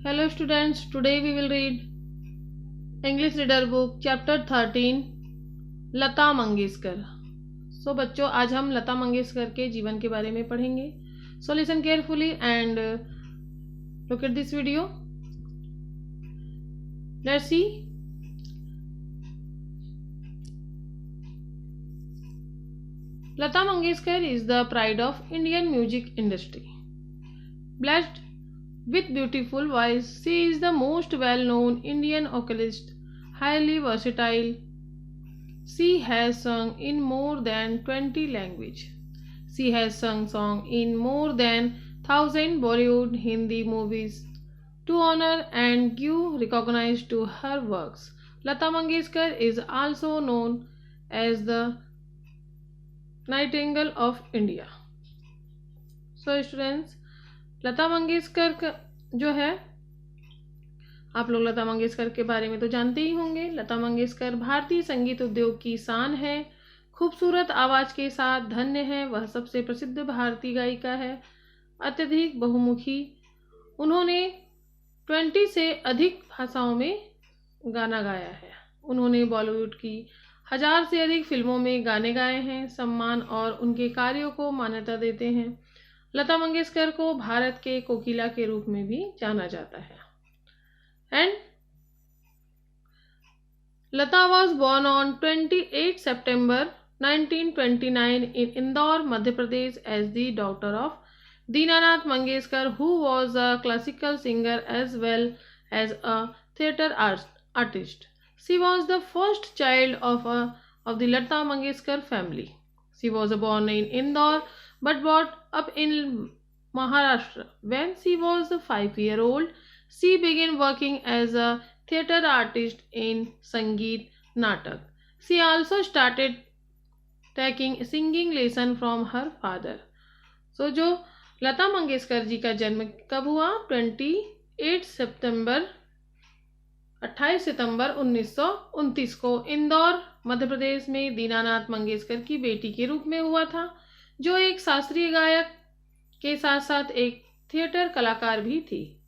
Hello students, today we will read English Reader Book Chapter 13 Lata Mangeshkar. बच्चों, आज हम लता मंगेशकर के जीवन के बारे में पढ़ेंगे। Listen carefully and look at this video. Let's see. Lata Mangeshkar is the pride of Indian music industry. Blessed with beautiful voice, she is the most well-known Indian vocalist, highly versatile. She has sung in more than 20 languages. She has sung songs in more than 1,000 Bollywood Hindi movies. To honor and give recognition to her works, Lata Mangeshkar is also known as the Nightingale of India. So students, Lata Mangeshkar का जो है, आप लोग लता मंगेशकर के बारे में तो जानते ही होंगे। लता मंगेशकर भारतीय संगीत उद्योग की शान है। खूबसूरत आवाज़ के साथ धन्य है। वह सबसे प्रसिद्ध भारतीय गायिका है, अत्यधिक बहुमुखी। उन्होंने 20 से अधिक भाषाओं में गाना गाया है। उन्होंने बॉलीवुड की 1000 से अधिक फिल्मों में गाने गाए हैं। सम्मान और उनके कार्यों को मान्यता देते हैं। लता मंगेशकर को भारत के कोकिला के रूप में भी जाना जाता है। And Lata was born on 28 September 1929 in Indore, Madhya Pradesh, as the daughter of Dinanath Mangeshkar, who was a classical singer as well as a theater artist. She was the first child of the Lata Mangeshkar family. She was born in Indore but brought up in Maharashtra. When she was 5-year-old, she began working as a theater artist in Sangeet Natak. She also started taking singing lesson from her father. So जो लता मंगेशकर जी का जन्म कब हुआ? 28 सितंबर 1929 को इंदौर, मध्य प्रदेश में दीनानाथ मंगेशकर की बेटी के रूप में हुआ था, जो एक शास्त्रीय गायक के साथ साथ एक थिएटर कलाकार भी थी।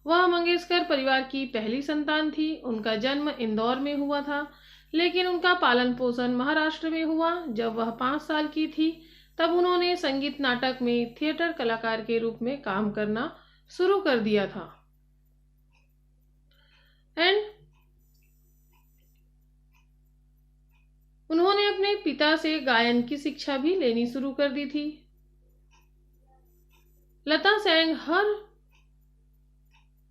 वह मंगेशकर परिवार की पहली संतान थी। उनका जन्म इंदौर में हुआ था, लेकिन उनका पालन पोषण महाराष्ट्र में हुआ। जब वह 5 साल की थी, तब उन्होंने संगीत नाटक में थिएटर कलाकार के रूप में काम करना शुरू कर दिया था। एंड उन्होंने अपने पिता से गायन की शिक्षा भी लेनी शुरू कर दी थी। लता sang her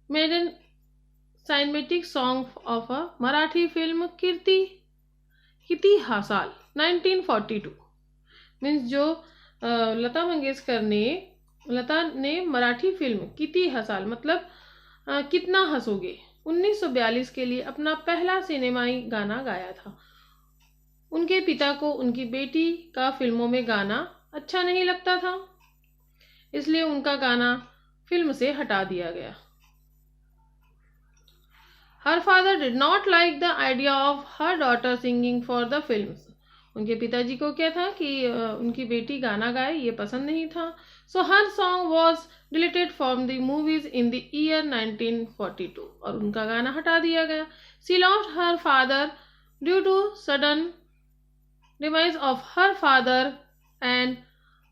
maiden cinematic song of a Marathi film इतिहासाल 1942। Means जो लता ने मराठी फिल्म इतिहासाल मतलब कितना हंसोगे 1942 के लिए अपना पहला सिनेमाई गाना गाया था। उनके पिता को उनकी बेटी का फिल्मों में गाना अच्छा नहीं लगता था, इसलिए उनका गाना फिल्म से हटा दिया गया। Her father did not like the idea of her daughter singing for the films. उनके पिताजी को क्या था कि उनकी बेटी गाना गाए, ये पसंद नहीं था। So her song was deleted from the movies in the year 1942 और उनका गाना हटा दिया गया। She lost her father due to sudden demise of her father and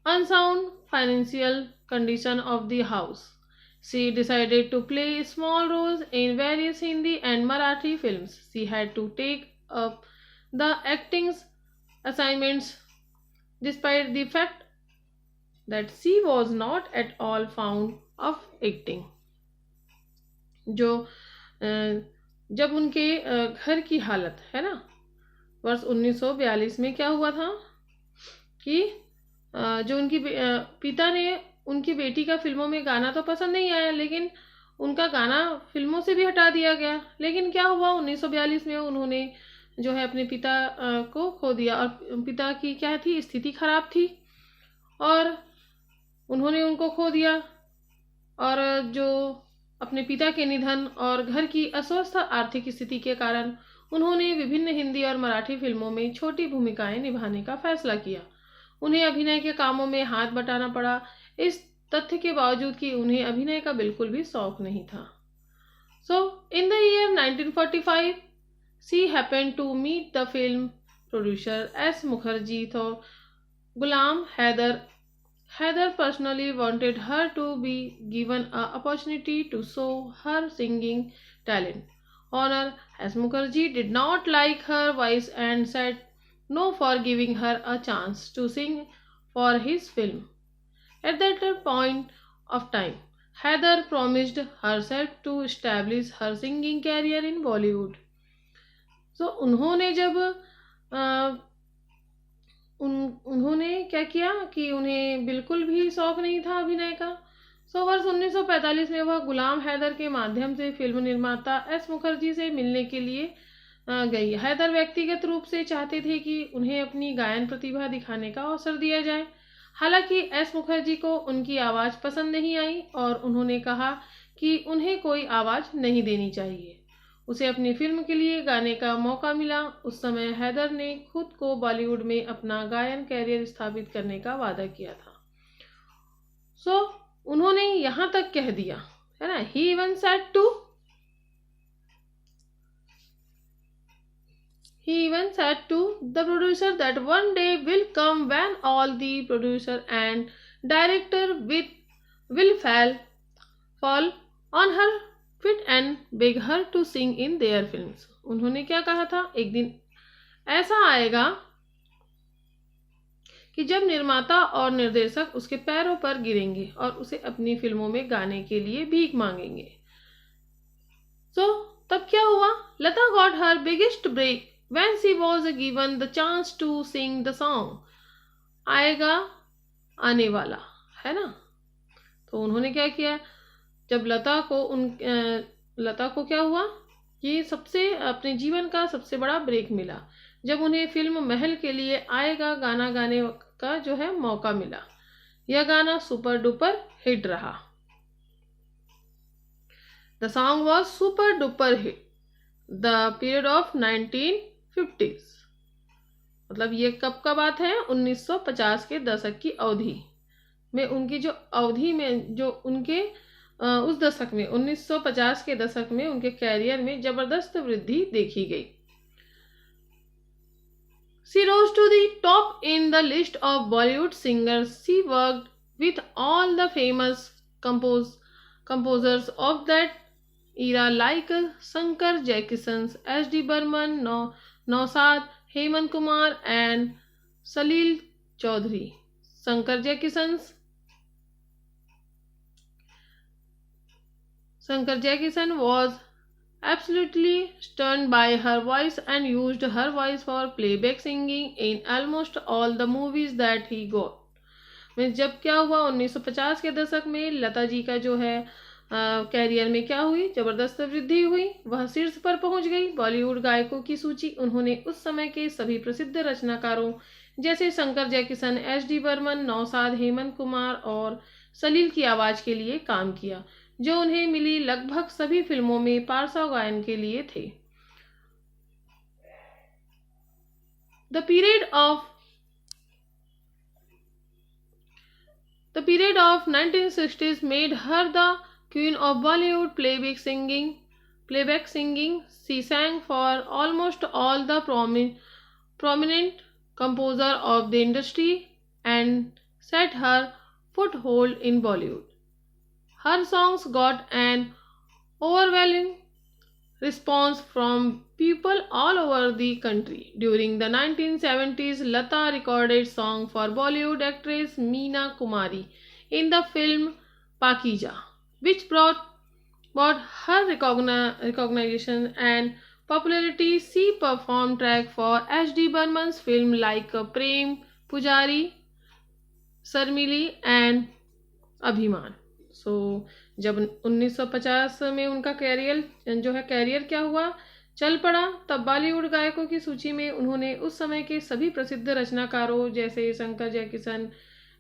unsound financial condition of the house. She decided to play small roles in various Hindi and Marathi films. She had to take up the acting assignments despite the fact that she was not at all fond of acting. जब उनके घर की हालत है ना, वर्ष 1942 में क्या हुआ था कि जो उनकी पिता ने उनकी बेटी का फिल्मों में गाना तो पसंद नहीं आया, लेकिन उनका गाना फिल्मों से भी हटा दिया गया। लेकिन क्या हुआ, 1942 में उन्होंने जो है अपने पिता को खो दिया और पिता की क्या थी, स्थिति खराब थी और उन्होंने उनको खो दिया। और जो अपने पिता के निधन और घर की अस्वस्थ आर्थिक स्थिति के कारण उन्होंने विभिन्न हिंदी और मराठी फिल्मों में छोटी भूमिकाएं निभाने का फैसला किया। उन्हें अभिनय के कामों में हाथ बटाना पड़ा, इस तथ्य के बावजूद कि उन्हें अभिनय का बिल्कुल भी शौक नहीं था। So in the year 1945 she happened to meet the film producer S. Mukherjee. So Ghulam Haider personally wanted her to be given an opportunity to show her singing talent. Honor S. Mukherjee did not like her voice and said no for giving her a chance to sing for his film. At that point of time, Haider promised herself to establish her singing career in Bollywood. So उन्होंने जब उन्होंने क्या किया कि उन्हें बिल्कुल भी शौक नहीं था अभिनय का। सो वर्ष 1945 में वह गुलाम हैदर के माध्यम से फिल्म निर्माता एस मुखर्जी से मिलने के लिए गई। हैदर व्यक्तिगत रूप से चाहते थे कि उन्हें अपनी गायन प्रतिभा दिखाने का अवसर दिया जाए। हालांकि एस मुखर्जी को उनकी आवाज़ पसंद नहीं आई और उन्होंने कहा कि उन्हें कोई आवाज़ नहीं देनी चाहिए। उसे अपनी फिल्म के लिए गाने का मौका मिला। उस समय हैदर ने खुद को बॉलीवुड में अपना गायन कैरियर स्थापित करने का वादा किया था। सो उन्होंने यहाँ तक कह दिया है ना, he even said to the producer that one day will come when all the producer and director will fall on her feet and beg her to sing in their films. उन्होंने क्या कहा था, एक दिन ऐसा आएगा कि जब निर्माता और निर्देशक उसके पैरों पर गिरेंगे और उसे अपनी फिल्मों में गाने के लिए भीख मांगेंगे। सो तब क्या हुआ, Lata got her biggest break when she was given the chance to sing the song आएगा आने वाला, है ना। तो उन्होंने क्या किया, जब लता को क्या हुआ कि अपने जीवन का सबसे बड़ा ब्रेक मिला, जब उन्हें फिल्म महल के लिए आएगा गाना गाने का जो है मौका मिला। यह गाना सुपर डुपर हिट रहा। The song was super duper hit the period of 1950s। मतलब ये कब का बात है, 1950 के दशक की अवधि में, उनकी जो अवधि में जो उनके उस दशक में 1950 के दशक में उनके कैरियर में जबरदस्त वृद्धि देखी गई। She rose to the top in the list of Bollywood singers. She worked with all the famous composers of that era like Shankar Jaikishan, S.D. Burman, Nausad, Hemant Kumar and Salil Chaudhary. Shankar Jaikishan was absolutely stunned by her voice and used her voice for playback singing in almost all the movies that he got. में जब क्या हुआ, 1950 के दशक में लता जी का जो है कैरियर में क्या हुई, जबरदस्त वृद्धि हुई। वह शीर्ष पर पहुंच गई बॉलीवुड गायकों की सूची। उन्होंने उस समय के सभी प्रसिद्ध रचनाकारों जैसे शंकर जयकिशन, एस.डी. बर्मन, नौशाद, हेमंत कुमार और सलील की आवाज के लिए काम किया, जो उन्हें मिली लगभग सभी फिल्मों में पार्श्व गायन के लिए थे। The period of 1960s made her the queen of Bollywood playback singing. She sang for almost all the prominent composers of the industry and set her foothold in Bollywood. Her songs got an overwhelming response from people all over the country. During the 1970s, Lata recorded songs for Bollywood actress Meena Kumari in the film Pakeeza, which brought her recognition and popularity. She performed tracks for S.D. Burman's film like Prem Pujari, Sharmili and Abhiman. जब 1950 में उनका career क्या हुआ, चल पड़ा, तब बॉलीवुड गायकों की सूची में उन्होंने उस समय के सभी प्रसिद्ध रचनाकारों जैसे शंकर जयकिशन,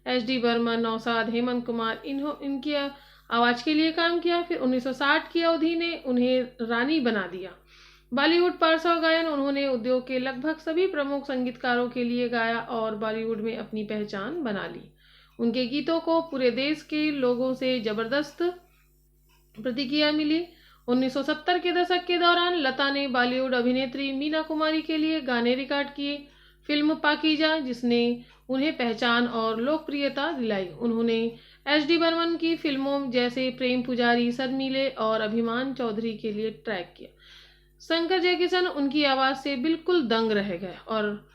एस.डी. बर्मन, नौशाद, हेमंत कुमार इनकी आवाज़ के लिए काम किया। फिर 1960 की अवधि ने उन्हें रानी बना दिया। बॉलीवुड पार्श्व गायन उन्होंने उद्योग के लगभग सभी प्रमुख संगीतकारों के लिए गाया और बॉलीवुड में अपनी पहचान बना ली। उनके गीतों को पूरे देश के लोगों से जबरदस्त प्रतिक्रिया मिली। 1970 के दशक के दौरान लता ने बॉलीवुड अभिनेत्री मीना कुमारी के लिए गाने रिकॉर्ड किए। फिल्म पाकीजा, जिसने उन्हें पहचान और लोकप्रियता दिलाई, उन्होंने एच.डी. बर्मन की फिल्मों जैसे प्रेम पुजारी, शर्मीले और अभिमान चौधरी के लिए ट्रैक किया। शंकर जयकिशन उनकी आवाज़ से बिल्कुल दंग रह गए और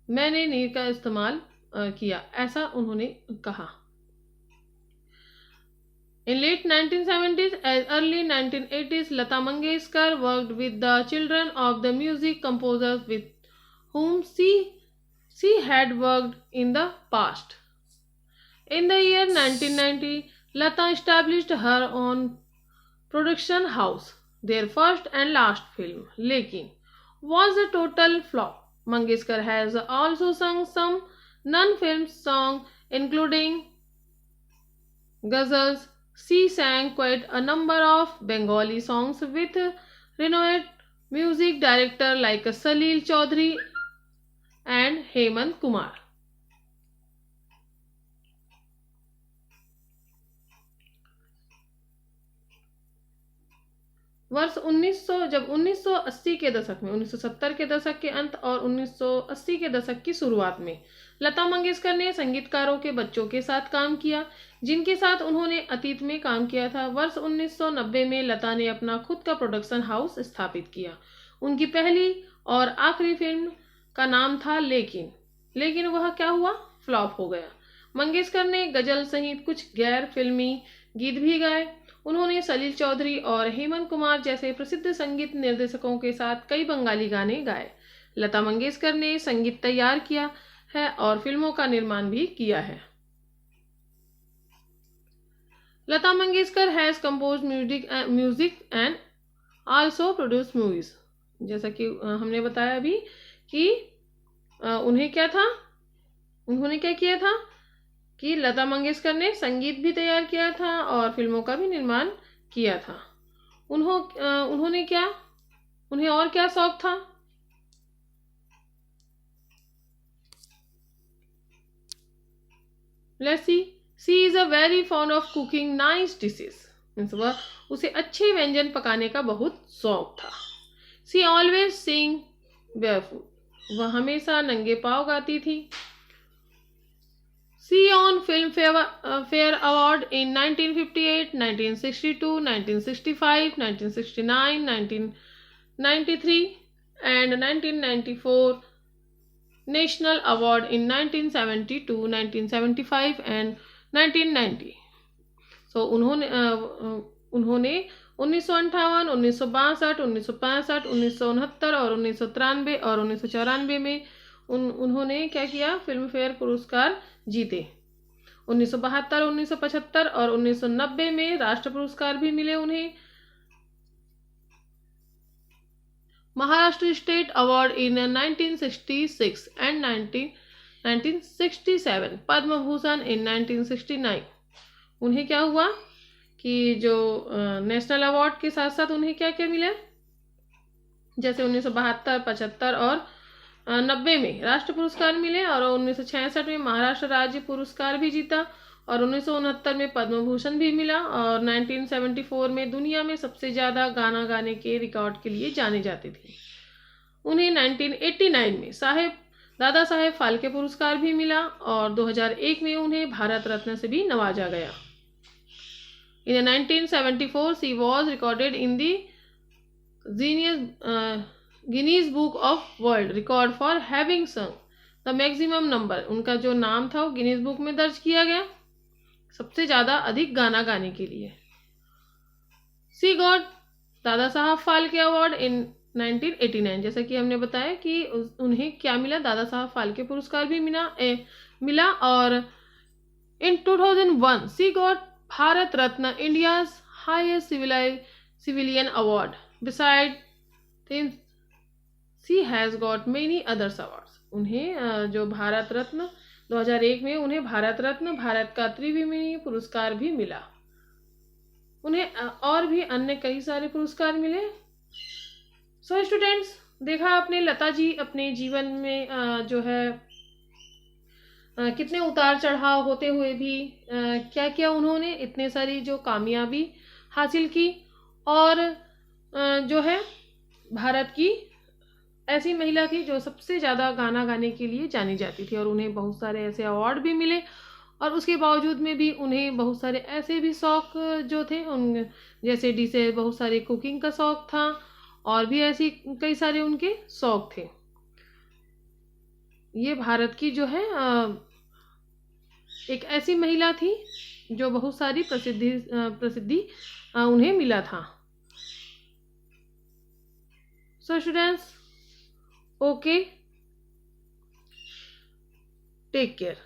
मैंने नीर का इस्तेमाल किया, ऐसा उन्होंने कहा। In late 1970s and early 1980s, Lata Mangeshkar worked with the children of the music composers with whom she had worked in the past. In the year 1990, Lata established her own production house. Their first and last film, Lekin, was a total flop. Mangeshkar has also sung some non-film songs, including ghazals. She sang quite a number of Bengali songs with renowned music directors like Salil Chaudhary and Hemant Kumar. वर्ष 1980 के दशक में, 1970 के दशक के अंत और 1980 के दशक की शुरुआत में लता मंगेशकर ने संगीतकारों के बच्चों के साथ काम किया, जिनके साथ उन्होंने अतीत में काम किया था। वर्ष 1990 में लता ने अपना खुद का प्रोडक्शन हाउस स्थापित किया। उनकी पहली और आखिरी फिल्म का नाम था लेकिन वह क्या हुआ, फ्लॉप हो गया। मंगेशकर ने गजल सहित कुछ गैर फिल्मी गीत भी गाए। उन्होंने सलील चौधरी और हेमंत कुमार जैसे प्रसिद्ध संगीत निर्देशकों के साथ कई बंगाली गाने गाए। लता मंगेशकर ने संगीत तैयार किया है और फिल्मों का निर्माण भी किया है। Lata Mangeshkar has composed music and also produce movies. जैसा कि हमने बताया अभी कि उन्होंने क्या किया था कि लता मंगेशकर ने संगीत भी तैयार किया था और फिल्मों का भी निर्माण किया था। उन्हें और क्या शौक था? Let's see. She is a very fond of cooking nice dishes. Means उसे अच्छे व्यंजन पकाने का बहुत शौक था। She always sing barefoot. वह हमेशा नंगे पाँव गाती थी। She won Filmfare Award in 1958, 1962, 1965, 1969, 1993 and 1994. National Award in 1972, 1975 and 1990. So उन्होंने 1958, 1962, 1965, 1969 और 1993 और 1994 में उन्होंने क्या किया, फिल्म फेयर पुरस्कार जीते। 1972, 1975 और 1990 में राष्ट्र पुरस्कार भी मिले उन्हें। Maharashtra state award in 1966 and 1967, Padma Bhushan इन 1969। उन्हें क्या हुआ कि जो नेशनल अवार्ड के साथ साथ उन्हें क्या क्या मिला, जैसे 1972, 75 और 90 में राष्ट्र पुरस्कार मिले और 1966 में महाराष्ट्र राज्य पुरस्कार भी जीता और 1969 में पद्म भूषण भी मिला और 1974 में दुनिया में सबसे ज़्यादा गाना गाने के रिकॉर्ड के लिए जाने जाते थे। उन्हें 1989 में दादा साहेब फाल्के पुरस्कार भी मिला और 2001 में उन्हें भारत रत्न से भी नवाजा गया। In 1974, she was recorded in the Guinness Book of World Record for having sung the maximum number. उनका जो नाम था वो गिनीज बुक में दर्ज किया गया सबसे ज़्यादा अधिक गाना गाने के लिए। She got Dada Saheb Phalke award in 1989। जैसा कि हमने बताया कि उन्हें क्या मिला, दादा साहब फाल्के पुरस्कार भी मिला और in 2001 she got Bharat Ratna, India's highest civilian award. Besides this, she has got many other awards. उन्हें जो भारत रत्न 2001 में उन्हें भारत रत्न, भारत का त्रिभुवन पुरस्कार भी मिला। उन्हें और भी अन्य कई सारे पुरस्कार मिले। सो स्टूडेंट्स, देखा आपने लता जी अपने जीवन में जो है कितने उतार चढ़ाव होते हुए भी क्या क्या उन्होंने इतने सारी जो कामयाबी हासिल की और जो है भारत की ऐसी महिला थी जो सबसे ज़्यादा गाना गाने के लिए जानी जाती थी, और उन्हें बहुत सारे ऐसे अवार्ड भी मिले। और उसके बावजूद में भी उन्हें बहुत सारे ऐसे भी शौक जो थे उन, जैसे डी से बहुत सारे कुकिंग का शौक था, और भी ऐसी कई सारे उनके शौक थे। ये भारत की जो है एक ऐसी महिला थी जो बहुत सारी प्रसिद्धि उन्हें मिला था। So students, okay, take care.